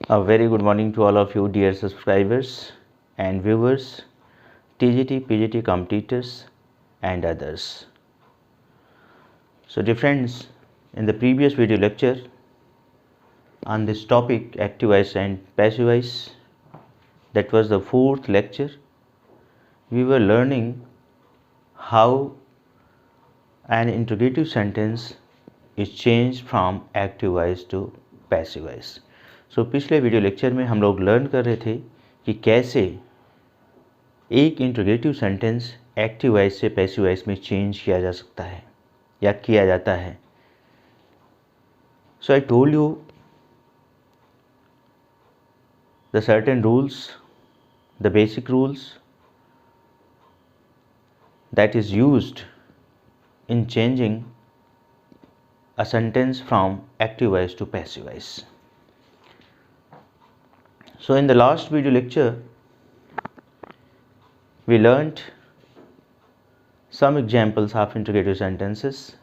A very good morning to all of you, dear subscribers and viewers, TGT, PGT competitors and others. So dear friends, in the previous video lecture on this topic, active voice and passive voice, that was the fourth lecture, we were learning how an interrogative sentence is changed from active voice to passive voice. So पिछले video lecture में हम लोग learn कर रहे थे कि कैसे एक इंटरोगेटिव सेंटेंस एक्टिव वॉइस से पैसिव वॉइस में चेंज किया जा सकता है या किया जाता है. So I told you the certain rules, the basic rules that is used in changing a sentence from active voice to passive voice. So in the last video lecture we learnt some examples of interrogative sentences,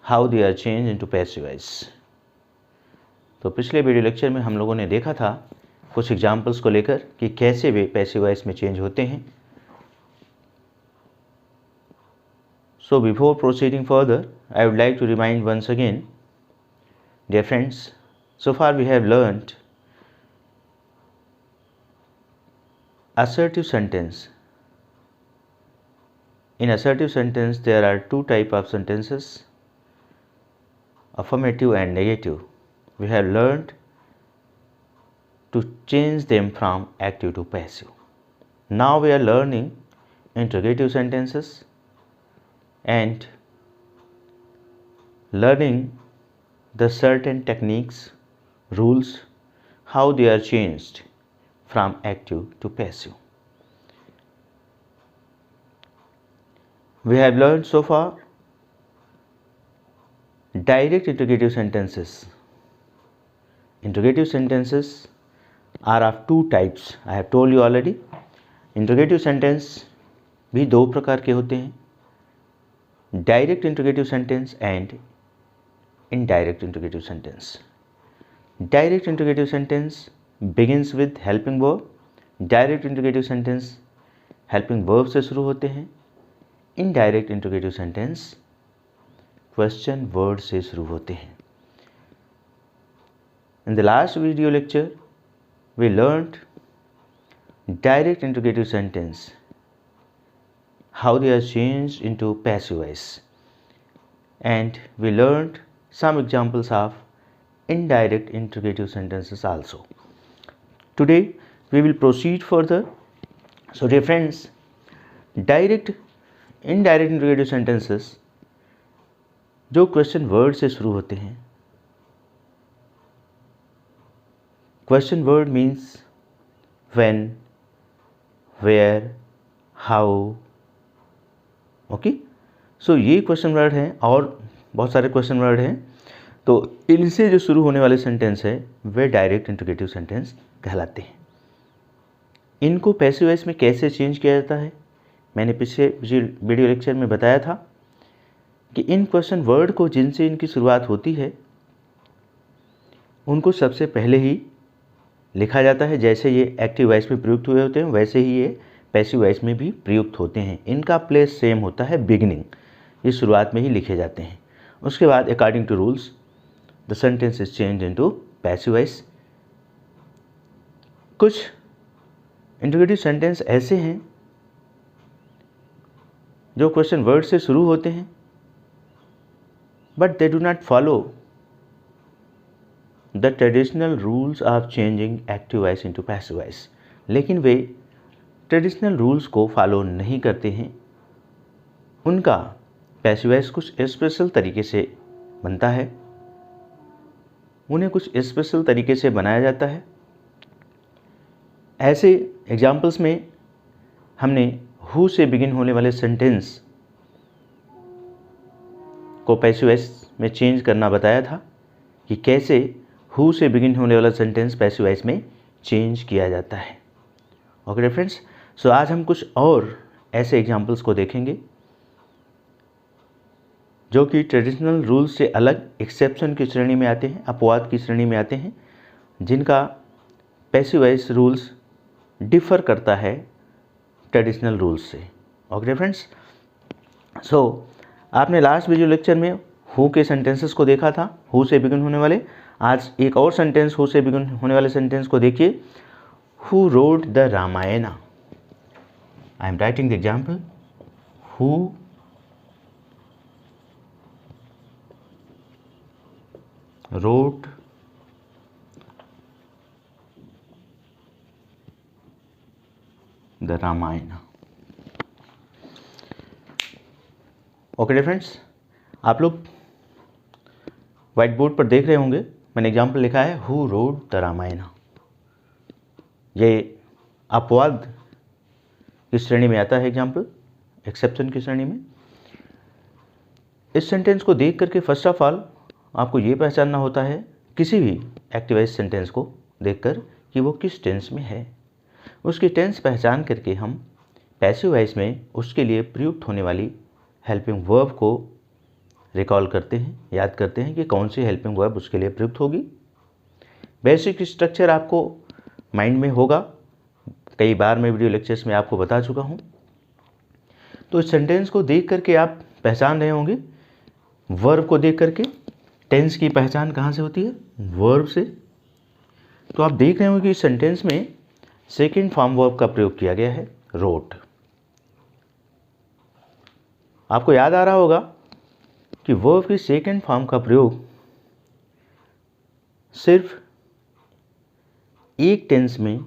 how they are changed into passive voice. तो पिछले video lecture में हम लोगों ने देखा था कुछ examples को लेकर कि कैसे वे पैसिव वॉइस में चेंज होते हैं. So before proceeding further, I would like to remind once again, dear friends, so far we have learnt assertive sentence. In assertive sentence there are two types of sentences, affirmative and negative. We have learnt to change them from active to passive. Now we are learning interrogative sentences and learning the certain techniques, rules, how they are changed from active to passive. We have learned so far direct interrogative sentences. Interrogative sentences are of two types. I have told you already. Interrogative sentence भी दो प्रकार के होते हैं, direct interrogative sentence and indirect interrogative sentence. Direct interrogative sentence begins with helping verb. Direct interrogative sentence helping verb से शुरू होते हैं. Indirect interrogative sentence question word से शुरू होते हैं. In the last video lecture, we learnt direct interrogative sentence, how they are changed into passive voice, and we learnt some examples of indirect interrogative sentences also. Today we will proceed further. So dear friends, direct indirect interrogative sentences जो question word से शुरू होते हैं. Question word means when, where, how. Okay, so ये question word हैं और बहुत सारे क्वेश्चन वर्ड हैं. तो इनसे जो शुरू होने वाले सेंटेंस है वे डायरेक्ट इंटरोगेटिव सेंटेंस कहलाते हैं. इनको पैसिव वॉइस में कैसे चेंज किया जाता है मैंने पिछले वीडियो लेक्चर में बताया था कि इन क्वेश्चन वर्ड को जिनसे इनकी शुरुआत होती है उनको सबसे पहले ही लिखा जाता है. जैसे ये एक्टिव वॉइस में प्रयुक्त हुए होते हैं वैसे ही ये पैसिव वॉइस में भी प्रयुक्त होते हैं. इनका प्लेस सेम होता है, बिगिनिंग. ये शुरुआत में ही लिखे जाते हैं. उसके बाद according to rules the sentence is change into passive voice. कुछ इंटरोगेटिव सेंटेंस ऐसे हैं जो क्वेश्चन वर्ड से शुरू होते हैं but they do not follow the traditional rules of changing active voice into passive voice. लेकिन वे ट्रेडिशनल रूल्स को फॉलो नहीं करते हैं. उनका पैसिव वॉइस कुछ स्पेशल तरीके से बनता है, उन्हें कुछ स्पेशल तरीके से बनाया जाता है. ऐसे एग्जाम्पल्स में हमने हु से बिगिन होने वाले सेंटेंस को पैसिव वॉइस में चेंज करना बताया था कि कैसे हु से बिगिन होने वाला सेंटेंस पैसिव वॉइस में चेंज किया जाता है. ओके फ्रेंड्स, सो आज हम कुछ और ऐसे एग्जाम्पल्स को देखेंगे जो कि ट्रेडिशनल रूल से अलग एक्सेप्शन की श्रेणी में आते हैं, अपवाद की श्रेणी में आते हैं, जिनका पैसिव वॉइस रूल्स डिफ़र करता है ट्रेडिशनल रूल्स से। ओके फ्रेंड्स, सो आपने लास्ट वीडियो लेक्चर में हु के सेंटेंसेस को देखा था, हु से बिगिन होने वाले। आज एक और सेंटेंस हु से बिगिन होने वाले सेंटेंस को देखिए। Who wrote the Ramayana. I am writing the example. Who wrote the Ramayana. Okay friends, आप लोग व्हाइट बोर्ड पर देख रहे होंगे, मैंने एग्जाम्पल लिखा है हु रोड द रामायणा। ये अपवाद की श्रेणी में आता है एग्जाम्पल, एक्सेप्शन की श्रेणी में। इस सेंटेंस को देख करके फर्स्ट ऑफ ऑल आपको ये पहचानना होता है किसी भी एक्टिवाइज सेंटेंस को देखकर कि वो किस टेंस में है। उसकी टेंस पहचान करके हम पैसिव वॉइस में उसके लिए प्रयुक्त होने वाली हेल्पिंग वर्ब को रिकॉल करते हैं, याद करते हैं कि कौन सी हेल्पिंग वर्ब उसके लिए प्रयुक्त होगी। बेसिक स्ट्रक्चर आपको माइंड में होगा, कई बार मैं वीडियो लेक्चर्स में आपको बता चुका हूँ। तो इस सेंटेंस को देख करके आप पहचान रहे होंगे, वर्ब को देख करके टेंस की पहचान कहाँ से होती है, वर्ब से। तो आप देख रहे होंगे कि इस सेंटेंस में सेकेंड फॉर्म वर्ब का प्रयोग किया गया है, रोट। आपको याद आ रहा होगा कि वर्ब की सेकेंड फॉर्म का प्रयोग सिर्फ एक टेंस में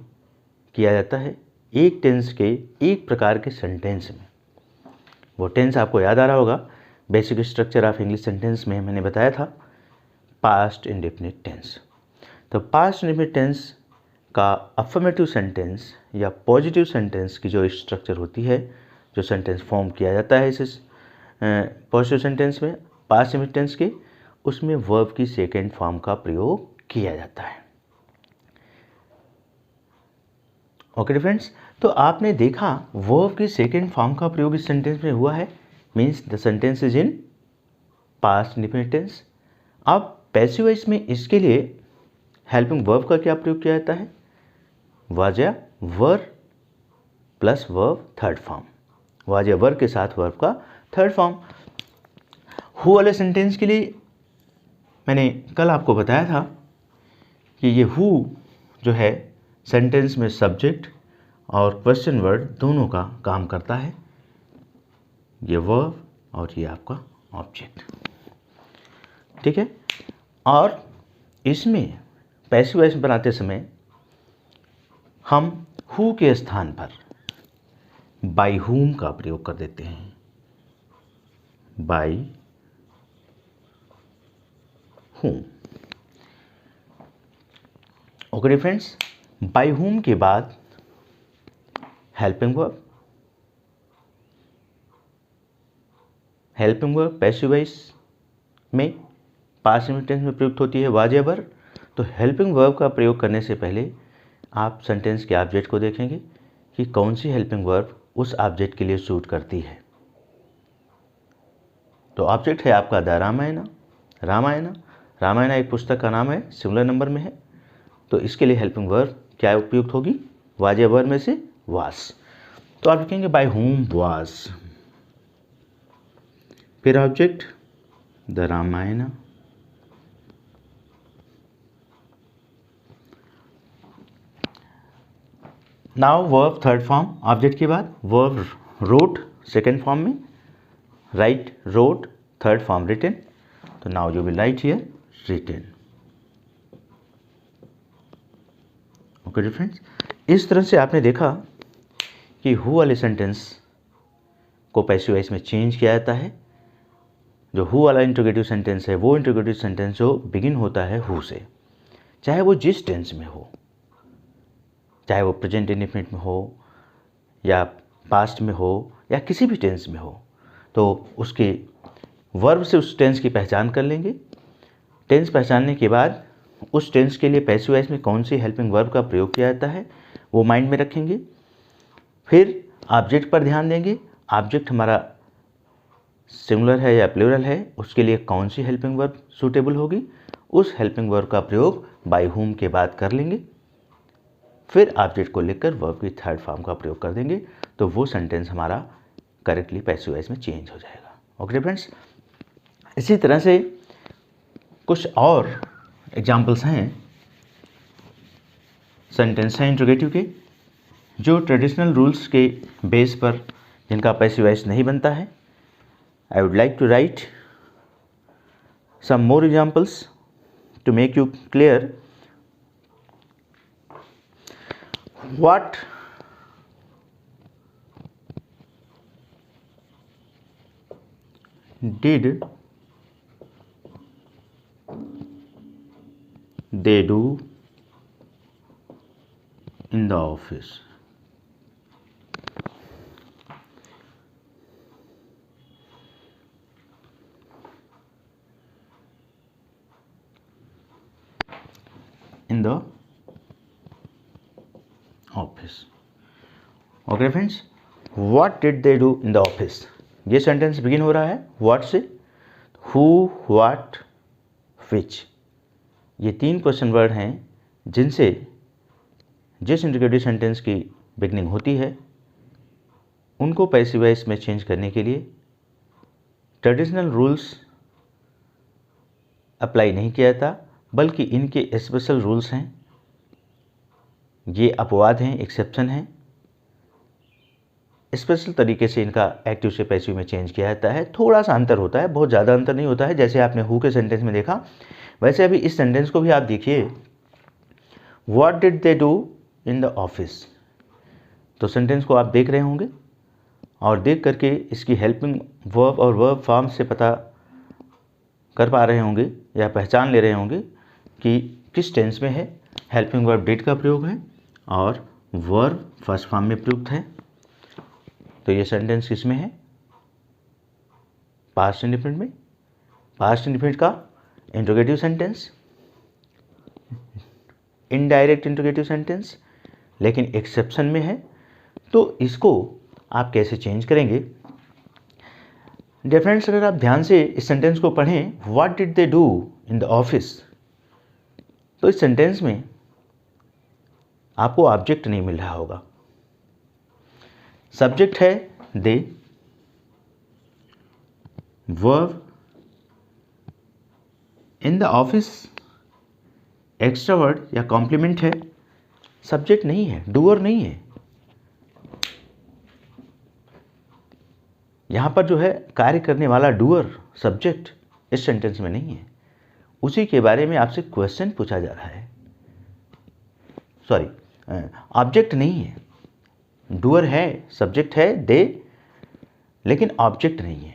किया जाता है, एक टेंस के एक प्रकार के सेंटेंस में। वो टेंस आपको याद आ रहा होगा, basic structure of English sentence में मैंने बताया था, पास्ट इंडेफिनिट टेंस। तो पास्ट इंडेफिनिट टेंस का अफर्मेटिव सेंटेंस या पॉजिटिव सेंटेंस की जो स्ट्रक्चर होती है, जो सेंटेंस फॉर्म किया जाता है इस पॉजिटिव सेंटेंस में, पास्ट इंडेफिनिट टेंस के, उसमें वर्ब की सेकेंड फॉर्म का प्रयोग किया जाता है। ओके फ्रेंड्स, तो आपने देखा वर्ब की सेकेंड फॉर्म का प्रयोग इस सेंटेंस में हुआ है, means the sentence is in past indefinite tense. अब पैसिव वॉइस में इसके लिए हेल्पिंग वर्ब का क्या प्रयोग किया जाता है, वाज या वर plus verb third form, was या वर के साथ वर्ब का थर्ड फॉर्म। हु वाले सेंटेंस के लिए मैंने कल आपको बताया था कि ये हु जो है सेंटेंस में सब्जेक्ट और क्वेश्चन वर्ड दोनों का काम करता है, ये वर्ब और ये आपका ऑब्जेक्ट, ठीक है। और इसमें पैसिव वॉइस बनाते समय हम हु के स्थान पर बाय हुम का प्रयोग कर देते हैं, by whom. Okay friends, by whom के बाद helping verb. Helping verb passive voice में पास्ट इंडेफिनिट टेंस में प्रयुक्त होती है, वाज या वर। तो हेल्पिंग वर्ब का प्रयोग करने से पहले आप सेंटेंस के ऑब्जेक्ट को देखेंगे कि कौन सी हेल्पिंग वर्ब उस ऑब्जेक्ट के लिए सूट करती है। तो ऑब्जेक्ट है आपका द रामायणा। रामायणा एक पुस्तक का नाम है, सिंगुलर नंबर में है, तो इसके लिए हेल्पिंग वर्ब क्या उपयुक्त होगी, वाज या वर में से वास। तो आप लिखेंगे बाय हुम वास, फिर object the Ramayana, now verb third form, object के बाद वर्ब रोट सेकेंड फॉर्म में, right wrote third form written. तो now you will write here written. Okay friends, इस तरह से आपने देखा कि हु वाले सेंटेंस को पैसिव वॉइस में चेंज किया जाता है। जो हु वाला इंट्रोगेटिव सेंटेंस है वो इंट्रोगेटिव सेंटेंस जो बिगिन होता है हु से, चाहे वो जिस टेंस में हो, चाहे वो प्रेजेंट इंडेफिनिट में हो या पास्ट में हो या किसी भी टेंस में हो, तो उसके वर्ब से उस टेंस की पहचान कर लेंगे। टेंस पहचानने के बाद उस टेंस के लिए पैसिव वॉइस में कौन सी हेल्पिंग वर्ब का प्रयोग किया जाता है वो माइंड में रखेंगे। फिर ऑब्जेक्ट पर ध्यान देंगे। ऑब्जेक्ट हमारा सिंगुलर है या प्लूरल है, उसके लिए कौन सी हेल्पिंग वर्ब सूटेबल होगी, उस हेल्पिंग वर्ब का प्रयोग बाय हुम के बाद कर लेंगे, फिर ऑब्जेक्ट को लिखकर वर्ब की थर्ड फॉर्म का प्रयोग कर देंगे, तो वो सेंटेंस हमारा करेक्टली पैसिव वॉइस में चेंज हो जाएगा। ओके फ्रेंड्स, इसी तरह से कुछ और एग्जाम्पल्स हैं, सेंटेंस हैं इंट्रोगेटिव के, जो ट्रेडिशनल रूल्स के बेस पर जिनका पैसिव वॉइस नहीं बनता है। I would like to write some more examples to make you clear what did they do in the office? In the office. Okay friends, what did they do in the office, ये sentence begin हो रहा है what से, who, what, विच, ये तीन question word हैं जिनसे जिस इंट्रोगेटिव सेंटेंस की बिगनिंग होती है उनको पैसिव वॉइस में चेंज करने के लिए ट्रेडिशनल रूल्स अप्लाई नहीं किया जाता, बल्कि इनके स्पेशल रूल्स हैं, ये अपवाद हैं, एक्सेप्शन हैं। स्पेशल तरीके से इनका एक्टिव से पैसिव में चेंज किया जाता है। थोड़ा सा अंतर होता है, बहुत ज़्यादा अंतर नहीं होता है, जैसे आपने हु के सेंटेंस में देखा, वैसे अभी इस सेंटेंस को भी आप देखिए, what did they do in the office. तो सेंटेंस को आप देख रहे होंगे और देख करके इसकी हेल्पिंग वर्ब और वर्ब फॉर्म से पता कर पा रहे होंगे या पहचान ले रहे होंगे कि किस टेंस में है। हेल्पिंग वर्ब डिड का प्रयोग है और वर्ब फर्स्ट फॉर्म में प्रयुक्त है। तो ये सेंटेंस किस में है, पास्ट इंडेफिनिट में। पास्ट इंडेफिनिट का interrogative sentence, indirect interrogative sentence, लेकिन एक्सेप्शन में है। तो इसको आप कैसे चेंज करेंगे। डियर फ्रेंड्स, अगर आप ध्यान से इस सेंटेंस को पढ़ें, what did they do in the office, तो इस सेंटेंस में आपको ऑब्जेक्ट नहीं मिल रहा होगा। सब्जेक्ट है they, verb in the office extra word या कॉम्प्लीमेंट है, सब्जेक्ट नहीं है, डूअर नहीं है। यहां पर जो है कार्य करने वाला डूअर सब्जेक्ट इस सेंटेंस में नहीं है, उसी के बारे में आपसे क्वेश्चन पूछा जा रहा है। सॉरी, ऑब्जेक्ट नहीं है, डूअर है, सब्जेक्ट है दे, लेकिन ऑब्जेक्ट नहीं है।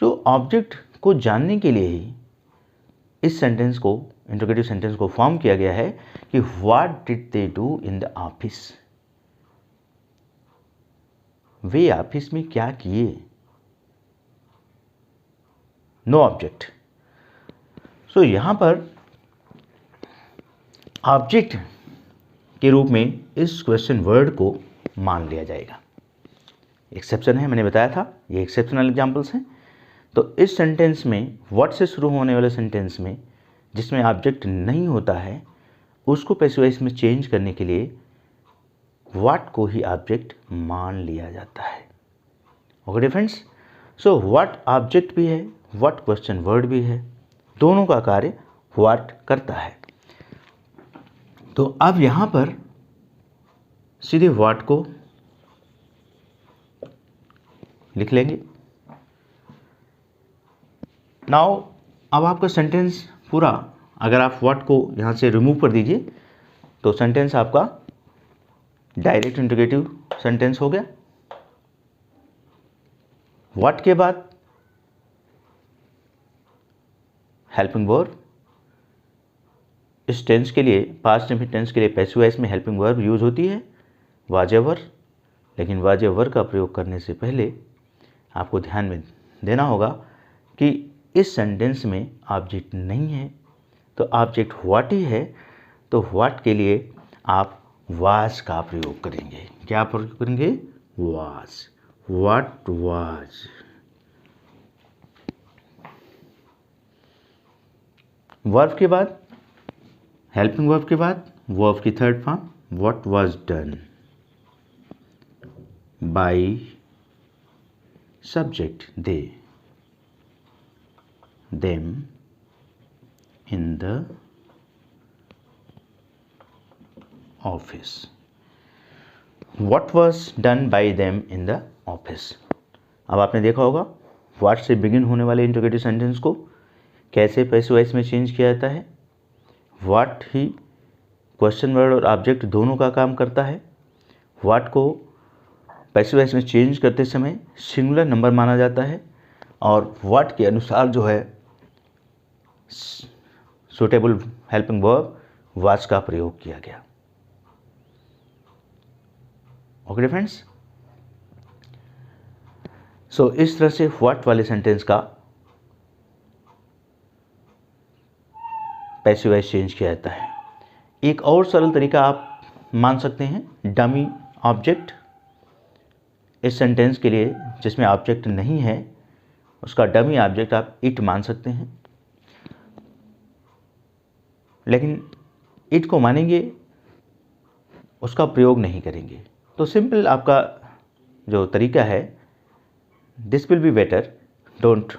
तो ऑब्जेक्ट को जानने के लिए ही इस सेंटेंस को, इंट्रोगेटिव सेंटेंस को फॉर्म किया गया है कि what did they do in the office, way office में क्या किए। No object. सो यहां पर ऑब्जेक्ट के रूप में इस क्वेश्चन वर्ड को मान लिया जाएगा। एक्सेप्शन है, मैंने बताया था, ये एक्सेप्शनल एग्जांपल्स हैं। तो इस सेंटेंस में, व्हाट से शुरू होने वाले सेंटेंस में जिसमें ऑब्जेक्ट नहीं होता है, उसको पैसिव वॉइस में चेंज करने के लिए व्हाट को ही ऑब्जेक्ट मान लिया जाता है। Okay friends, so what object भी है, व्हाट क्वेश्चन वर्ड भी है, दोनों का कार्य व्हाट करता है। तो अब यहां पर सीधे व्हाट को लिख लेंगे। नाउ अब आपका सेंटेंस पूरा, अगर आप व्हाट को यहां से रिमूव कर दीजिए तो सेंटेंस आपका डायरेक्ट इंट्रोगेटिव सेंटेंस हो गया। व्हाट के बाद हेल्पिंग वर्ब, इस टेंस के लिए, पास्ट इंडेफिनिट टेंस के लिए पैसिव वॉइस में हेल्पिंग वर्ब यूज होती है वाज एवर, लेकिन वाज एवर का प्रयोग करने से पहले आपको ध्यान में देना होगा कि इस सेंटेंस में ऑब्जेक्ट नहीं है, तो ऑब्जेक्ट व्हाट ही है। तो व्हाट के लिए आप वाज का प्रयोग करेंगे। क्या प्रयोग करेंगे, वाज। What was. वर्ब के बाद, हेल्पिंग वर्ब के बाद वर्ब की third form what was done by subject they, them in the office. What was done by them in the office. अब आपने देखा होगा व्हाट से बिगिन होने वाले इंटरोगेटिव सेंटेंस को कैसे पैसिव वॉइस में चेंज किया जाता है। व्हाट ही क्वेश्चन वर्ड और ऑब्जेक्ट दोनों का काम करता है। व्हाट को पैसिव वॉइस में चेंज करते समय सिंगुलर नंबर माना जाता है और व्हाट के अनुसार जो है सुटेबल हेल्पिंग वर्ब वाज का प्रयोग किया गया। ओके फ्रेंड्स, सो इस तरह से व्हाट वाले सेंटेंस का पैसिव वॉइस चेंज किया जाता है। एक और सरल तरीका आप मान सकते हैं डमी ऑब्जेक्ट। इस सेंटेंस के लिए जिसमें ऑब्जेक्ट नहीं है उसका डमी ऑब्जेक्ट आप इट मान सकते हैं, लेकिन इट को मानेंगे उसका प्रयोग नहीं करेंगे। तो सिंपल आपका जो तरीका है, this will be better, don't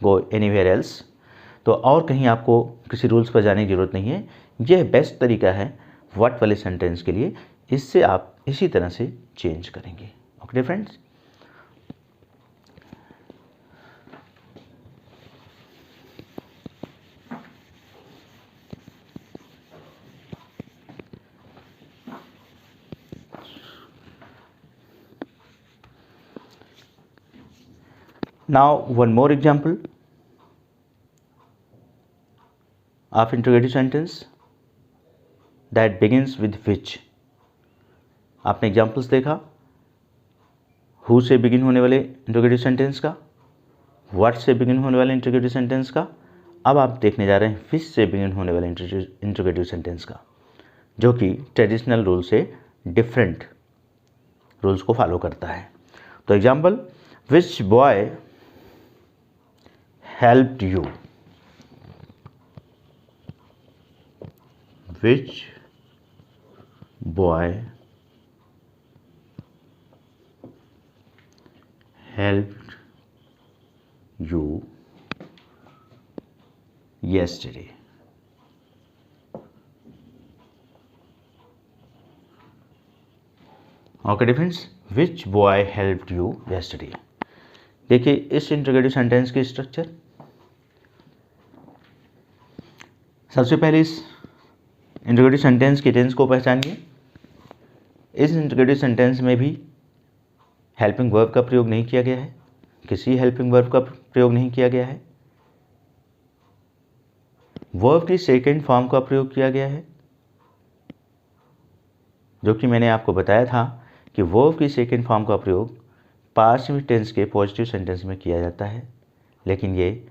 go anywhere else. तो और कहीं आपको किसी रूल्स पर जाने की ज़रूरत नहीं है। यह बेस्ट तरीका है व्हाट वाले सेंटेंस के लिए। इससे आप इसी तरह से चेंज करेंगे। Okay friends, now one more example of interrogative sentence that begins with which। आपने एग्जाम्पल्स देखा who से बिगिन होने वाले इंट्रोगेटिव सेंटेंस का, what से बिगिन होने वाले इंट्रोगेटिव सेंटेंस का। अब आप देखने जा रहे हैं which से बिगिन होने वाले इंट्रोगेटिव सेंटेंस का, जो कि ट्रेडिशनल रूल से डिफरेंट रूल्स को फॉलो करता है। तो example, which boy helped you। Which boy helped you yesterday। Okay difference, which boy helped you yesterday। देखिए इस इंट्रोगेटिव सेंटेंस की स्ट्रक्चर। सबसे पहले इस इंट्रोगेटिव सेंटेंस के टेंस को पहचानिए। इस इंट्रोगेटिव सेंटेंस में भी हेल्पिंग वर्ब का प्रयोग नहीं किया गया है, किसी हेल्पिंग वर्ब का प्रयोग नहीं किया गया है। वर्ब की सेकेंड फॉर्म का प्रयोग किया गया है, जो कि मैंने आपको बताया था कि वर्ब की सेकेंड फॉर्म का प्रयोग पास्ट में टेंस के पॉजिटिव सेंटेंस में किया जाता है, लेकिन ये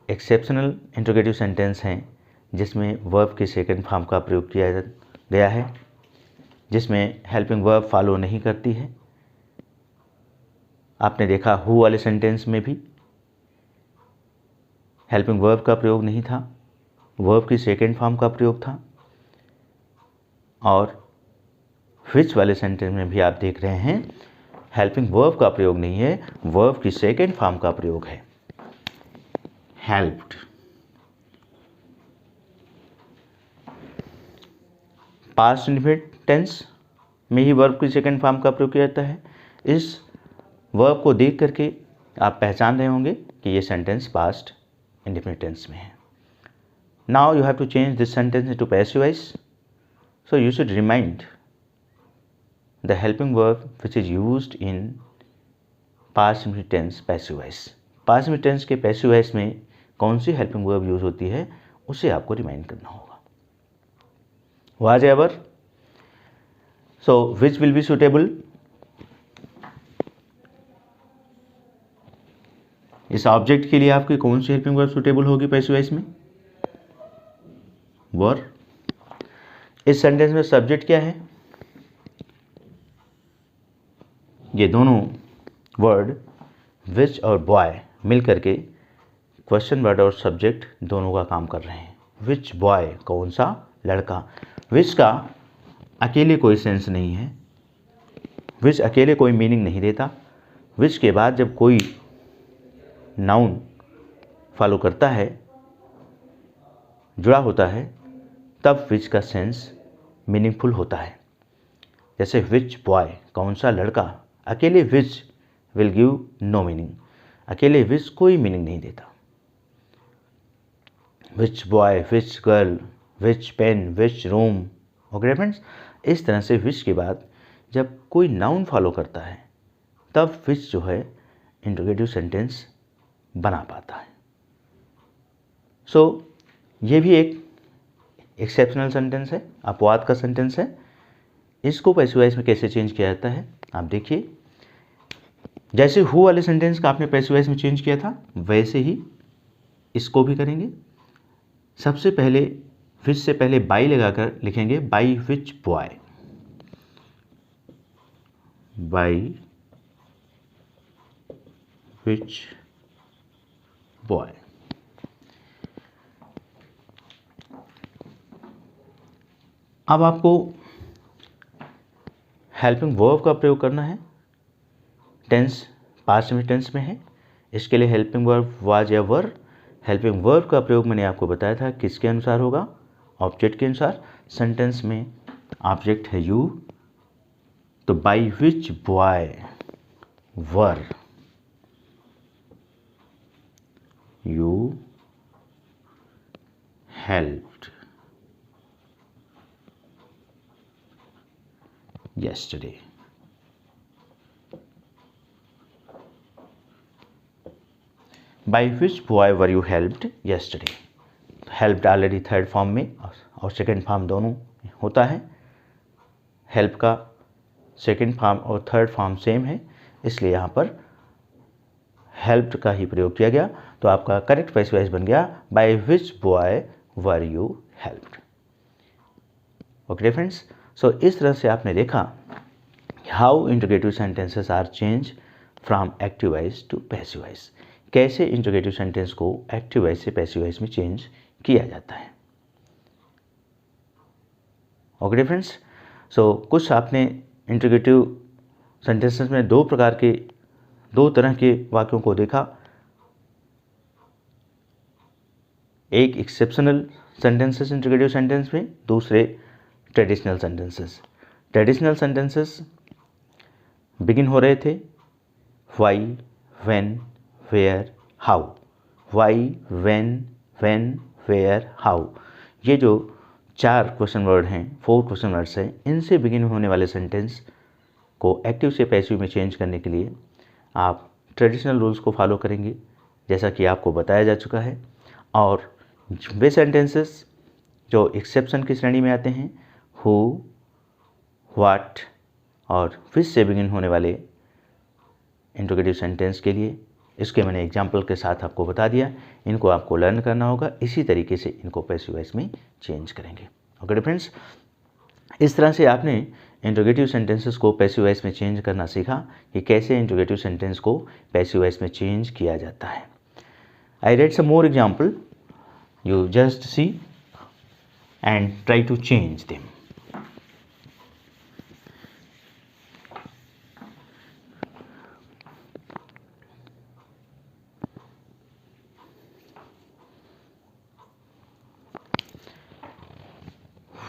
एक्सेप्शनल इंट्रोगेटिव सेंटेंस हैं जिसमें वर्ब की सेकेंड फॉर्म का प्रयोग किया गया है, जिसमें हेल्पिंग वर्ब फॉलो नहीं करती है। आपने देखा हु वाले सेंटेंस में भी हेल्पिंग वर्ब का प्रयोग नहीं था, वर्ब की सेकेंड फॉर्म का प्रयोग था। और व्हिच वाले सेंटेंस में भी आप देख रहे हैं हेल्पिंग वर्ब का प्रयोग नहीं है, वर्ब की सेकेंड फॉर्म का प्रयोग है, हेल्प्ड। पास्ट इंडेफिनिट टेंस में ही वर्ब की सेकेंड फॉर्म का प्रयोग किया जाता है। इस वर्ब को देख करके आप पहचान रहे होंगे कि ये सेंटेंस पास्ट इंडेफिनिट टेंस में है। Now you have to change this sentence into passive voice, so you should remind the helping verb which is used in past indefinite tense passive voice। past indefinite tense के passive voice में कौन सी helping verb use होती है उसे आपको remind करना होगा। was ever, so which will be suitable। इस ऑब्जेक्ट के लिए आपकी कौन सी हेल्पिंग वर्ब सुटेबल होगी पैसिव वॉइस में, वर। इस सेंटेंस में सब्जेक्ट क्या है, ये दोनों वर्ड विच और बॉय मिल करके क्वेश्चन वर्ड और सब्जेक्ट दोनों का काम कर रहे हैं। विच बॉय, कौन सा लड़का। विच का अकेले कोई सेंस नहीं है, विच अकेले कोई मीनिंग नहीं देता। विच के बाद जब कोई नाउन फॉलो करता है, जुड़ा होता है, तब विच का सेंस मीनिंगफुल होता है। जैसे विच बॉय, कौन सा लड़का, अकेले which will give no meaning, अकेले विच कोई मीनिंग नहीं देता। Which boy, which girl, which pen, which room. Okay friends, इस तरह से विच के बाद जब कोई नाउन फॉलो करता है तब विच जो है इंट्रोगेटिव सेंटेंस बना पाता है। सो ये भी एक एक्सेप्शनल सेंटेंस है, अपवाद का सेंटेंस है। इसको पैसिव वॉइस में कैसे चेंज किया जाता है आप देखिए। जैसे हु वाले सेंटेंस का आपने पैसिव वॉइस में चेंज किया था, वैसे ही इसको भी करेंगे। सबसे पहले विच से पहले बाई लगाकर लिखेंगे, by which boy, by which boy. अब आपको हेल्पिंग वर्ब का प्रयोग करना है। टेंस पास्ट में टेंस में है, इसके लिए हेल्पिंग वर्ब वाज या वर। हेल्पिंग वर्ब का प्रयोग मैंने आपको बताया था किसके अनुसार होगा, ऑब्जेक्ट के अनुसार। सेंटेंस में ऑब्जेक्ट है यू, तो by which boy were you helped yesterday। By which boy were you helped yesterday? Helped already third form में और सेकेंड फॉर्म दोनों होता है। हेल्प का सेकेंड फॉर्म और थर्ड फॉर्म सेम है, इसलिए यहाँ पर हेल्प्ड का ही प्रयोग किया गया। तो आपका करेक्ट पैसिव वॉइस बन गया, by which boy were you helped. Okay friends, so इस तरह से आपने देखा how interrogative sentences are change from active voice to passive voice. कैसे इंट्रोगेटिव सेंटेंस को एक्टिव वॉइस से पैसिव वॉइस में चेंज किया जाता है। ओके फ्रेंड्स, सो कुछ आपने इंट्रोगेटिव सेंटेंसेस में दो तरह के वाक्यों को देखा। एक एक्सेप्शनल सेंटेंसेस इंट्रोगेटिव सेंटेंस में, दूसरे traditional sentences. Traditional sentences begin हो रहे थे why, when, where, how. Why, when, where, how. ये जो 4 क्वेश्चन वर्ड हैं, 4 क्वेश्चन वर्ड्स हैं, इनसे बिगिन होने वाले सेंटेंस को एक्टिव से पैसिव में चेंज करने के लिए आप ट्रेडिशनल रूल्स को फॉलो करेंगे, जैसा कि आपको बताया जा चुका है। और वे सेंटेंसेस जो एक्सेप्शन की श्रेणी में आते हैं, हु, व्हाट और विच से बिगिन होने वाले इंट्रोगेटिव सेंटेंस के लिए, इसके मैंने एग्जाम्पल के साथ आपको बता दिया। इनको आपको लर्न करना होगा, इसी तरीके से इनको पैसिव वॉइस में चेंज करेंगे। ओके फ्रेंड्स, इस तरह से आपने इंट्रोगेटिव सेंटेंसेस को पैसिव वॉइस में चेंज करना सीखा कि कैसे इंट्रोगेटिव सेंटेंस को पैसिव वॉइस में चेंज किया जाता है। I read some more example, you just see and try to change them.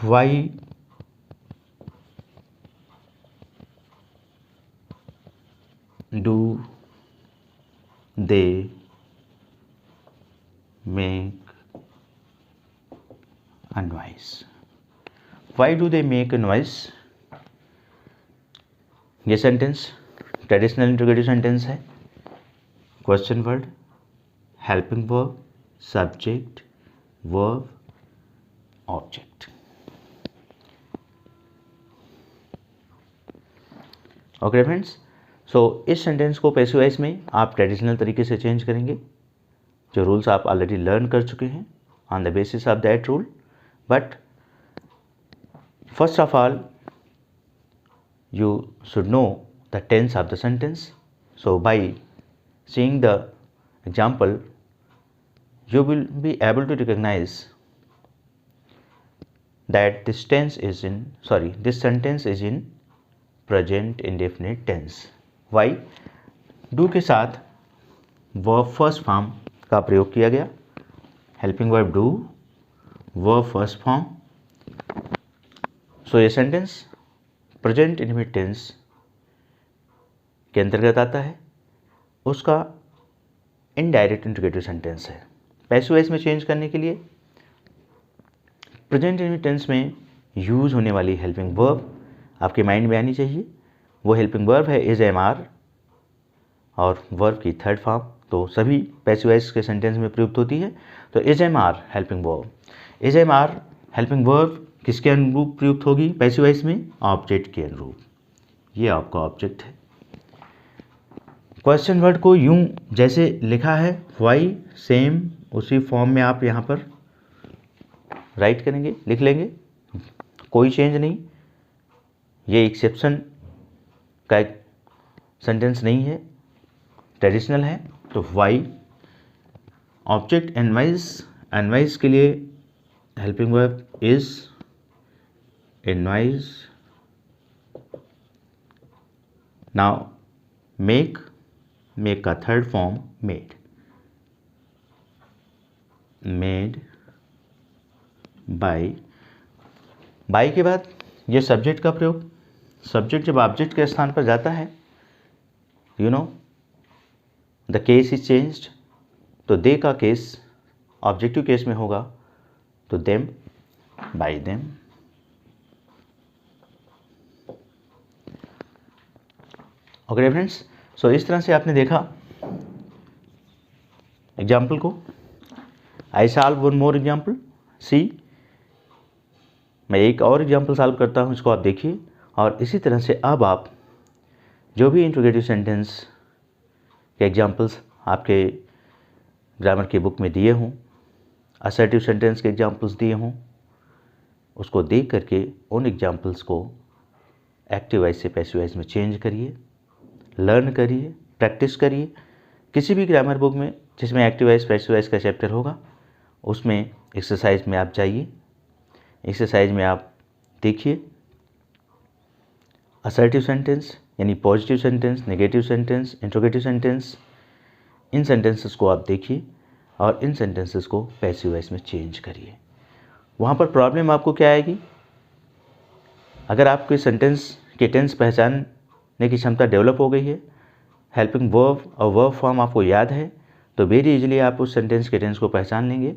Why do they make a noise? Why do they make a noise? ये सेंटेंस ट्रेडिशनल इंट्रोगेटिव सेंटेंस है। Question word, helping verb, subject, verb, object. Okay friends, so इस sentence को passive voice में आप traditional तरीके से change करेंगे, जो रूल्स आप ऑलरेडी लर्न कर चुके हैं on the basis of that rule. But first of all, you should know the tense of the sentence. So by seeing the example, you will be able to recognize that this sentence is in present indefinite tense. Why? Do के साथ verb first form का प्रयोग किया गया, helping verb do, verb first form. So ये sentence present indefinite tense के अंतर्गत आता है, उसका इनडायरेक्ट इंट्रोगेटिव सेंटेंस है। पैसिव वॉइस में चेंज करने के लिए प्रेजेंट इंडेफिनिट टेंस में यूज होने वाली हेल्पिंग वर्ब आपके माइंड में आनी चाहिए। वो हेल्पिंग वर्ब है इज, एम, आर और वर्ब की थर्ड फॉर्म तो सभी पैसिव वॉइस के सेंटेंस में प्रयुक्त होती है। तो is, am, are helping verb, is, am, are helping verb किसके अनुरूप प्रयुक्त होगी पैसिव वॉइस में? ऑब्जेक्ट के अनुरूप। ये आपका ऑब्जेक्ट है। क्वेश्चन वर्ड को यूं जैसे लिखा है वाई सेम उसी फॉर्म में आप यहाँ पर राइट करेंगे, लिख लेंगे, कोई चेंज नहीं। ये एक्सेप्शन का एक सेंटेंस नहीं है, ट्रेडिशनल है। तो वाई ऑब्जेक्ट एनवाइज के लिए helping verb is, a noise. Now make का third form made, made by के बाद ये सब्जेक्ट का प्रयोग। सब्जेक्ट जब ऑब्जेक्ट के स्थान पर जाता है, you know the case is changed, तो दे का केस ऑब्जेक्टिव केस में होगा, तो them, by them. Okay friends, so इस तरह से आपने देखा एग्जाम्पल को। I solve one more example, see. मैं एक और एग्जाम्पल सॉल्व करता हूँ, इसको आप देखिए। और इसी तरह से अब आप जो भी इंट्रोगेटिव सेंटेंस के एग्जाम्पल्स आपके ग्रामर की बुक में दिए हों, असर्टिव सेंटेंस के एग्जाम्पल्स दिए हों, उसको देख करके उन एग्जाम्पल्स को एक्टिव वॉइस से पैसिव वॉइस में चेंज करिए, लर्न करिए, प्रैक्टिस करिए। किसी भी ग्रामर बुक में जिसमें एक्टिव वॉइस पैसिव वॉइस का चैप्टर होगा, उसमें एक्सरसाइज में आप जाइए, एक्सरसाइज में आप देखिए असर्टिव सेंटेंस यानी positive sentence, negative sentence, interrogative sentence, इन सेंटेंसेस को आप देखिए और इन सेंटेंसेस को पैसिव वॉइस में चेंज करिए। वहाँ पर प्रॉब्लम आपको क्या आएगी? अगर आपके सेंटेंस के टेंस पहचानने की क्षमता डेवलप हो गई है, हेल्पिंग वर्ब और वर्ब फॉर्म आपको याद है, तो वेरी इजीली आप उस सेंटेंस के टेंस को पहचान लेंगे।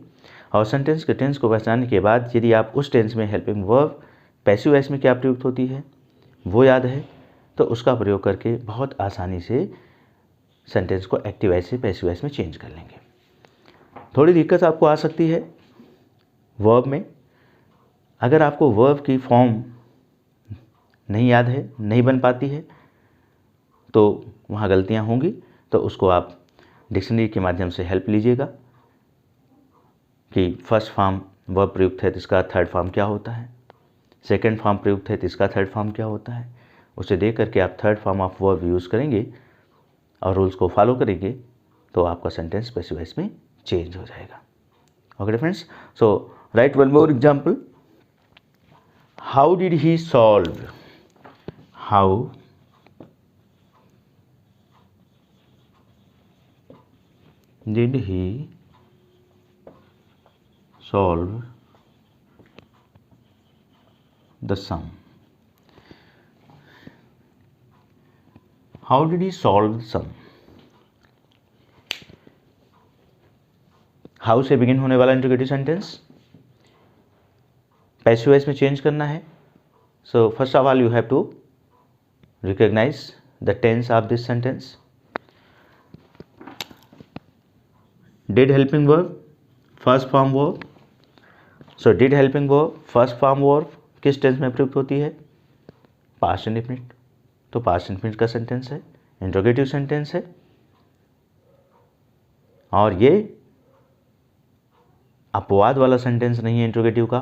और सेंटेंस के टेंस को पहचानने के बाद यदि आप उस टेंस में हेल्पिंग वर्ब पैसिव वॉइस में क्या प्रयुक्त होती है वो याद है, तो उसका प्रयोग करके बहुत आसानी से सेंटेंस को एक्टिव वॉइस से पैसिव वॉइस में चेंज कर लेंगे। थोड़ी दिक्कत आपको आ सकती है वर्ब में। अगर आपको वर्ब की फॉर्म नहीं याद है, नहीं बन पाती है, तो वहाँ गलतियाँ होंगी। तो उसको आप डिक्शनरी के माध्यम से हेल्प लीजिएगा कि फर्स्ट फॉर्म वर्ब प्रयुक्त है तो इसका थर्ड फॉर्म क्या होता है, सेकंड फॉर्म प्रयुक्त है तो इसका थर्ड फॉर्म क्या होता है। उसे देख करके आप third form of verb use करेंगे और रूल्स को फॉलो करेंगे, तो आपका सेंटेंस पैसिव वॉइस में चेंज हो जाएगा। Okay friends, so right one more example. How did he solve, how did he solve the sum? How did he solve the sum? How से बिगिन होने वाला इंट्रोगेटिव सेंटेंस पैसिव वॉइस में change करना है। So first of all you have to recognise the tense of this sentence. Did helping verb first form verb, so did helping verb first form verb किस tense में प्रयुक्त होती है? Past indefinite. तो past indefinite का sentence है, interrogative sentence है। और ये अपवाद वाला सेंटेंस नहीं है इंट्रोगेटिव का,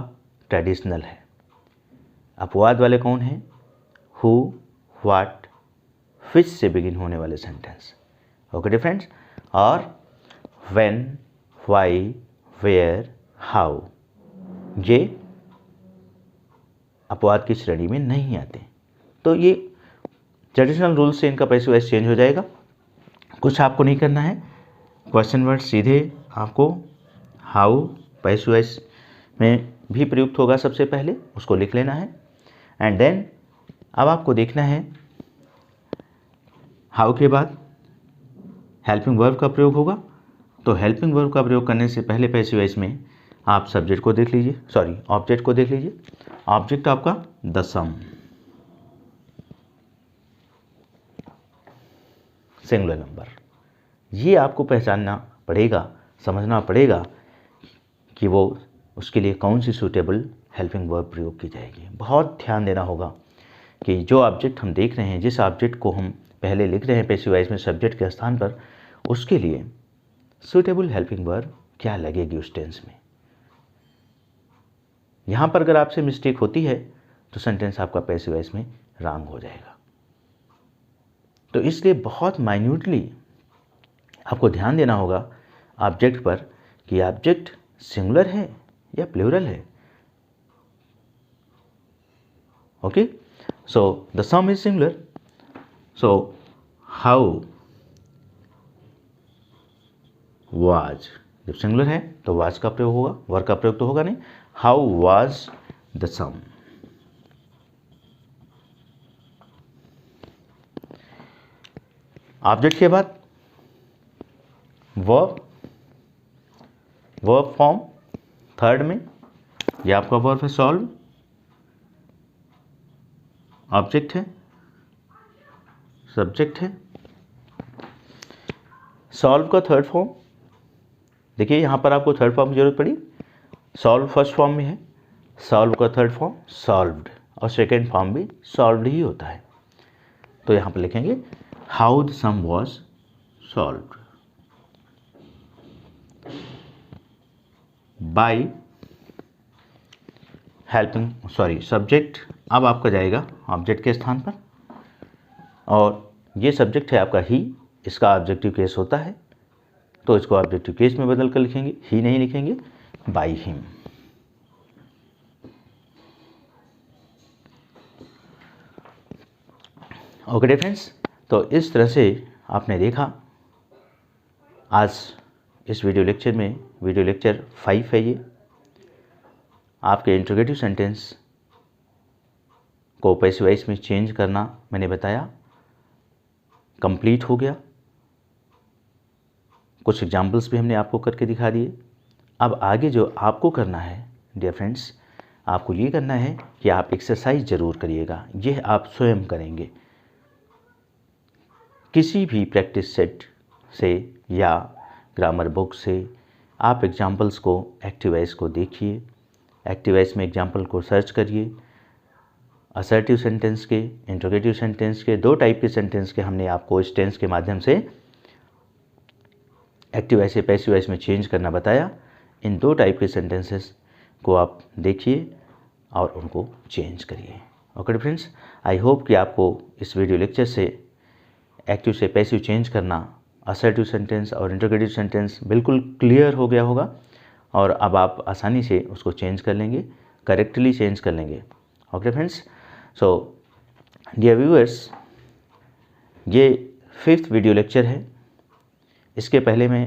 ट्रेडिशनल है। अपवाद वाले कौन हैं? हु, व्हाट, विच से बिगिन होने वाले सेंटेंस। Okay dear friends. और व्हेन, व्हाई, वेयर, हाउ ये अपवाद की श्रेणी में नहीं आते। तो ये ट्रेडिशनल रूल से इनका पैसिव वॉइस चेंज हो जाएगा। कुछ आपको नहीं करना है, क्वेश्चन वर्ड सीधे आपको हाउ पैसिव वॉइस में भी प्रयुक्त होगा, सबसे पहले उसको लिख लेना है। एंड देन अब आपको देखना है हाउ के बाद हेल्पिंग वर्ब का प्रयोग होगा। तो हेल्पिंग वर्ब का प्रयोग करने से पहले पैसिव वॉइस में आप सब्जेक्ट को देख लीजिए, सॉरी ऑब्जेक्ट को देख लीजिए। ऑब्जेक्ट आपका द सम, सिंगुलर नंबर। ये आपको पहचानना पड़ेगा, समझना पड़ेगा कि वो उसके लिए कौन सी सूटेबल हेल्पिंग वर्ब प्रयोग की जाएगी। बहुत ध्यान देना होगा कि जो ऑब्जेक्ट हम देख रहे हैं, जिस ऑब्जेक्ट को हम पहले लिख रहे हैं पैसिव वॉइस में सब्जेक्ट के स्थान पर, उसके लिए सूटेबल हेल्पिंग वर्ब क्या लगेगी उस टेंस में। यहाँ पर अगर आपसे मिस्टेक होती है तो सेंटेंस आपका पैसिव वॉइस में रॉन्ग हो जाएगा। तो इसलिए बहुत माइन्यूटली आपको ध्यान देना होगा ऑब्जेक्ट पर कि ऑब्जेक्ट सिंगुलर है या प्लूरल है। Okay, so the some is singular, so how was, जब सिंगुलर है तो वाज का प्रयोग होगा, वर का प्रयोग तो होगा नहीं। How was the sum. Object के बाद वर्ब, वर्ब फॉर्म थर्ड में, ये आपका वर्ब है सॉल्व, ऑब्जेक्ट है, सब्जेक्ट है। सॉल्व का थर्ड फॉर्म, देखिए यहाँ पर आपको थर्ड फॉर्म की जरूरत पड़ी। सॉल्व फर्स्ट फॉर्म में है, सॉल्व का थर्ड फॉर्म सॉल्व्ड, और सेकेंड फॉर्म भी सॉल्व्ड ही होता है। तो यहाँ पर लिखेंगे how the sum was solved by helping, sorry subject अब आपका जाएगा ऑब्जेक्ट के स्थान पर, और ये सब्जेक्ट है आपका ही, इसका ऑब्जेक्टिव केस होता है, तो इसको ऑब्जेक्टिव केस में बदल कर लिखेंगे, ही नहीं लिखेंगे, by him. Okay dear friends, तो इस तरह से आपने देखा आज इस वीडियो लेक्चर में, वीडियो लेक्चर 5 है ये, आपके इंट्रोगेटिव सेंटेंस को पैसिव वॉइस में चेंज करना मैंने बताया, कंप्लीट हो गया। कुछ एग्जाम्पल्स भी हमने आपको करके दिखा दिए। अब आगे जो आपको करना है डियर फ्रेंड्स, आपको ये करना है कि आप एक्सरसाइज ज़रूर करिएगा। यह आप स्वयं करेंगे, किसी भी प्रैक्टिस सेट से या ग्रामर बुक से आप एग्जाम्पल्स को, एक्टिव वॉइस को देखिए, एक्टिव वॉइस में एग्जाम्पल को सर्च करिए। असर्टिव सेंटेंस के, इंट्रोगेटिव सेंटेंस के, दो टाइप के सेंटेंस के हमने आपको इस टेंस के माध्यम से एक्टिव वॉइस से पैसिव वॉइस में चेंज करना बताया। इन दो टाइप के सेंटेंसेस को आप देखिए और उनको चेंज करिए। ओके फ्रेंड्स, आई होप कि आपको इस वीडियो लेक्चर से एक्टिव से पैसिव चेंज करना, असर्टिव सेंटेंस और इंट्रोगेटिव सेंटेंस बिल्कुल क्लियर हो गया होगा, और अब आप आसानी से उसको चेंज कर लेंगे, करेक्टली चेंज कर लेंगे। Okay friends, so dear viewers, ये 5th वीडियो लेक्चर है। इसके पहले मैं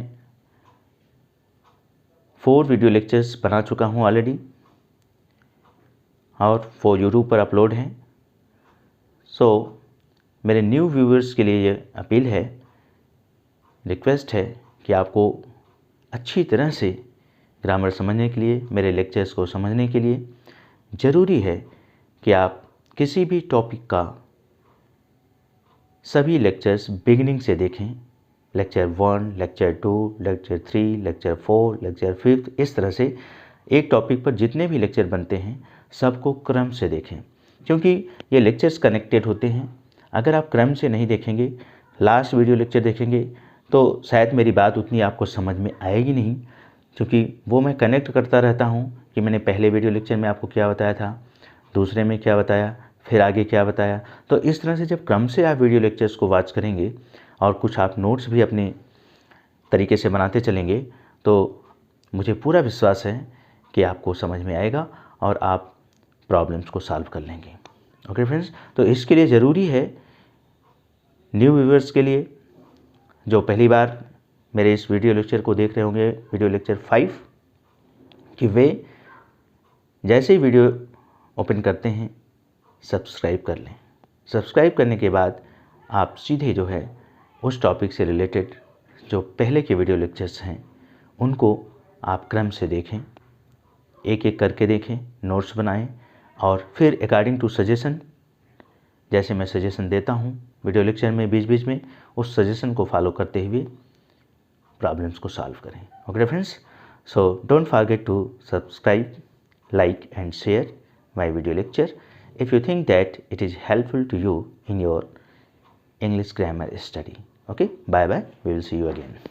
4 वीडियो लेक्चर्स बना चुका हूँ ऑलरेडी, और 4 यूट्यूब पर अपलोड हैं। सो मेरे न्यू व्यूअर्स के लिए ये अपील है, रिक्वेस्ट है कि आपको अच्छी तरह से ग्रामर समझने के लिए, मेरे लेक्चर्स को समझने के लिए ज़रूरी है कि आप किसी भी टॉपिक का सभी लेक्चर्स बिगिनिंग से देखें। Lecture 1, lecture 2, lecture 3, lecture 4, lecture 5, इस तरह से एक टॉपिक पर जितने भी लेक्चर बनते हैं सबको क्रम से देखें, क्योंकि ये लेक्चर्स कनेक्टेड होते हैं। अगर आप क्रम से नहीं देखेंगे, लास्ट वीडियो लेक्चर देखेंगे, तो शायद मेरी बात उतनी आपको समझ में आएगी नहीं, क्योंकि वो मैं कनेक्ट करता रहता हूँ कि मैंने पहले वीडियो लेक्चर में आपको क्या बताया था, दूसरे में क्या बताया, फिर आगे क्या बताया। तो इस तरह से जब क्रम से आप वीडियो लेक्चर्स को वॉच करेंगे और कुछ आप नोट्स भी अपने तरीके से बनाते चलेंगे तो मुझे पूरा विश्वास है कि आपको समझ में आएगा और आप प्रॉब्लम्स को सॉल्व कर लेंगे। ओके फ्रेंड्स, तो इसके लिए ज़रूरी है न्यू व्यूअर्स के लिए जो पहली बार मेरे इस वीडियो लेक्चर को देख रहे होंगे, वीडियो लेक्चर 5, कि वे जैसे ही वीडियो ओपन करते हैं सब्सक्राइब कर लें। सब्सक्राइब करने के बाद आप सीधे जो है उस टॉपिक से रिलेटेड जो पहले के वीडियो लेक्चर्स हैं उनको आप क्रम से देखें, एक एक करके देखें, नोट्स बनाएं और फिर अकॉर्डिंग टू सजेशन, जैसे मैं सजेशन देता हूं वीडियो लेक्चर में बीच बीच में, उस सजेशन को फॉलो करते हुए प्रॉब्लम्स को सॉल्व करें। Okay friends, so don't forget to subscribe, like and share my video lecture if you think that it is helpful to you in your English grammar study. Okay, bye bye, we will see you again.